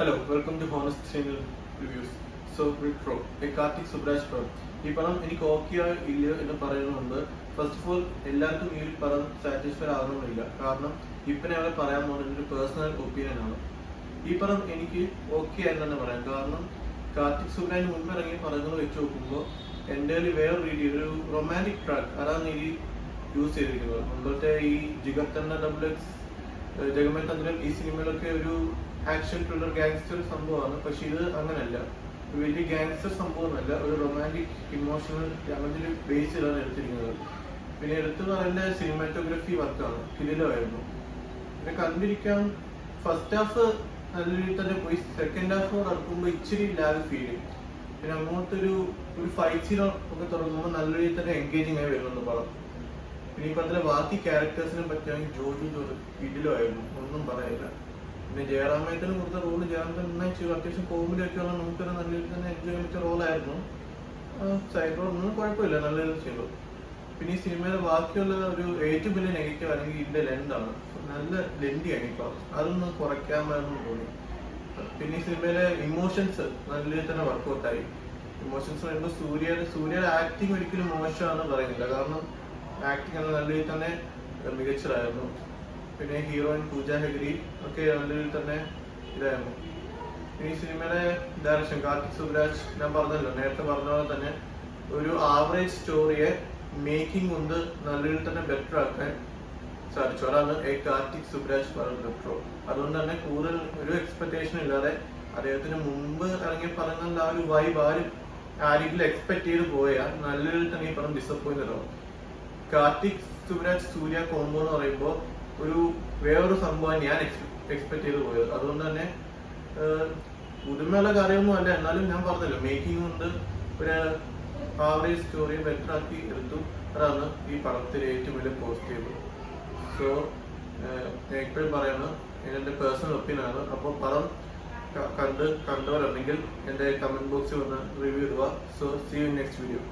Hello, welcome to Honest Channel Reviews. So, Retro, a Karthik Subraj Pro. ഈ പടം എനിക്ക് okay ഇല്ല എന്ന് പറയുന്നുണ്ട്. ഫസ്റ്റ് ഓഫ് ഓൾ എല്ലാവർക്കും ഈ ഒരു പടം സാറ്റിസ്ഫൈഡ് ആകണമെന്നില്ല. കാരണം ഇപ്പം ഞങ്ങൾ പറയാൻ പോകുന്നത് ഒരു പേഴ്സണൽ ഒപ്പീനിയൻ ആണ്. ഈ പടം എനിക്ക് ഓക്കെ ആയെന്ന് തന്നെ പറയാം. കാരണം കാർത്തിക് സുബ്രാജിന് മുൻപ് ഇറങ്ങിയ പടങ്ങൾ വെച്ച് നോക്കുമ്പോൾ എൻ്റെ വേറെ രീതി ഒരു റൊമാൻറ്റിക് ട്രാക്ക് അതാണ് ഈ യൂസ് ചെയ്തിരിക്കുന്നത്. മുമ്പത്തെ ഈ ജിഗർത്തന്ന XX ജഗമേ തന്ത്രം ഈ സിനിമയിലൊക്കെ ഒരു ആക്ഷൻ ത്രില്ലർ ഗാങ്സ്റ്റർ സംഭവമാണ്. പക്ഷെ ഇത് അങ്ങനല്ല, വലിയ ഗാങ്സ്റ്റർ സംഭവമല്ല, ഒരു റൊമാൻറ്റിക് ഇമോഷണൽ അങ്ങനത്തെ ബേസ് ചെയ്താണ് എടുത്തിരിക്കുന്നത്. പിന്നെ എടുത്തു പറയുന്ന സിനിമാറ്റോഗ്രഫി വർക്കാണ്, കിടിലമായിരുന്നു. പിന്നെ കണ്ടിരിക്കാൻ ഫസ്റ്റ് ഹാഫ് നല്ല രീതിയിൽ തന്നെ പോയി, സെക്കൻഡ് ഹാഫ് നടക്കുമ്പോൾ ഇച്ചിരി ലാഗ് ഫീൽ ചെയ്യും. പിന്നെ അങ്ങോട്ടൊരു ഫൈറ്റ് സീൻ ഒക്കെ തുടങ്ങുമ്പോൾ നല്ല രീതിയിൽ തന്നെ എൻഗേജിങ് ആയി വരുന്നുണ്ട് പടം. പിന്നെ ഈ പടത്തിലെ ബാക്കി ക്യാരക്ടേഴ്സിനെ പറ്റുകയാണെങ്കിൽ ജോജു കിടിലമായിരുന്നു, ഒന്നും പറയില്ല. പിന്നെ ജയറാമേട്ടന് കൊടുത്ത റോള് ജയറാമേട്ടൻ നന്നായി ചെയ്തു. അത്യാവശ്യം കോമഡി ഒക്കെയുള്ള നമുക്കൊരു നല്ല രീതിയിൽ തന്നെ എൻജോയ് ചെയ്ത റോളായിരുന്നു. സൈഡ് റോൾ ഒന്നും കുഴപ്പമില്ല, നല്ല രീതിയിൽ ചെയ്തു. പിന്നെ ഈ സിനിമയിലെ ബാക്കിയുള്ള ഒരു ഏറ്റവും വലിയ നെഗറ്റീവ് അല്ലെങ്കിൽ ഇതിന്റെ ലെന്താണ്, നല്ല ലെന്തിയാണ് ഈ പടം, അതൊന്ന് കുറയ്ക്കാമെന്ന് തോന്നി. പിന്നെ ഈ സിനിമയിലെ ഇമോഷൻസ് നല്ല രീതിയിൽ തന്നെ വർക്കൗട്ടായി. ഇമോഷൻസ് പറയുമ്പോൾ സൂര്യയുടെ ആക്ടിങ് ഒരിക്കലും മോശമാണെന്ന് പറയുന്നില്ല, കാരണം ആക്ടിങ് നല്ല രീതിയിൽ തന്നെ മികച്ചതായിരുന്നു. പിന്നെ ഹീറോയിൻ പൂജ ഹെഗ്ഡെ ഒക്കെ നല്ല രീതിയിൽ തന്നെ ഇതായിരുന്നു. ഈ സിനിമയിലെ ഡയറക്ഷൻ കാർത്തിക് സുബ്രാജ്, ഞാൻ പറഞ്ഞല്ലോ നേരത്തെ പറഞ്ഞ പോലെ തന്നെ ഒരു ആവറേജ് സ്റ്റോറിയെ മേക്കിംഗ് കൊണ്ട് നല്ല രീതിയിൽ തന്നെ ബെറ്റർ ആക്കാൻ സാധിച്ചു. അതാണ് കാർത്തിക് സുബ്രാജ് ബെറ്ററോ. അതുകൊണ്ട് തന്നെ കൂടുതൽ ഒരു എക്സ്പെക്ടേഷൻ ഇല്ലാതെ അദ്ദേഹത്തിന് മുമ്പ് ഇറങ്ങിയ പടങ്ങളിൽ ആ ഒരു വൈബ് ആരെങ്കിലും എക്സ്പെക്ട് ചെയ്ത് പോയാൽ നല്ല രീതിയിൽ തന്നെ ഈ പടം ഡിസപ്പോയിന്റഡ് ആവും. കാർത്തിക് സുബ്രാജ് സൂര്യ കോംബോ എന്ന് പറയുമ്പോൾ ഒരു വേറൊരു സംഭവം ഞാൻ എക്സ്പെക്ട് ചെയ്ത് പോയത്. അതുകൊണ്ട് തന്നെ പുതുമയുള്ള കാര്യമൊന്നും അല്ല, എന്നാലും ഞാൻ പറഞ്ഞല്ലോ മേക്കിംഗ് കൊണ്ട് ഒരു ആവറേജ് സ്റ്റോറി ബെറ്റർ ആക്കി എടുത്തു. അതാണ് ഈ പടത്തിലെ ഏറ്റവും വലിയ പോസിറ്റീവ്. സോ ഞാൻ ഇപ്പോഴും പറയുന്നത് എൻ്റെ പേഴ്സണൽ ഒപ്പീനിയൻ ആണ്. അപ്പോൾ പടം കണ്ടവരുണ്ടെങ്കിൽ എൻ്റെ കമന്റ് ബോക്സിൽ വന്ന് റിവ്യൂ ഇടുക. So see you next video.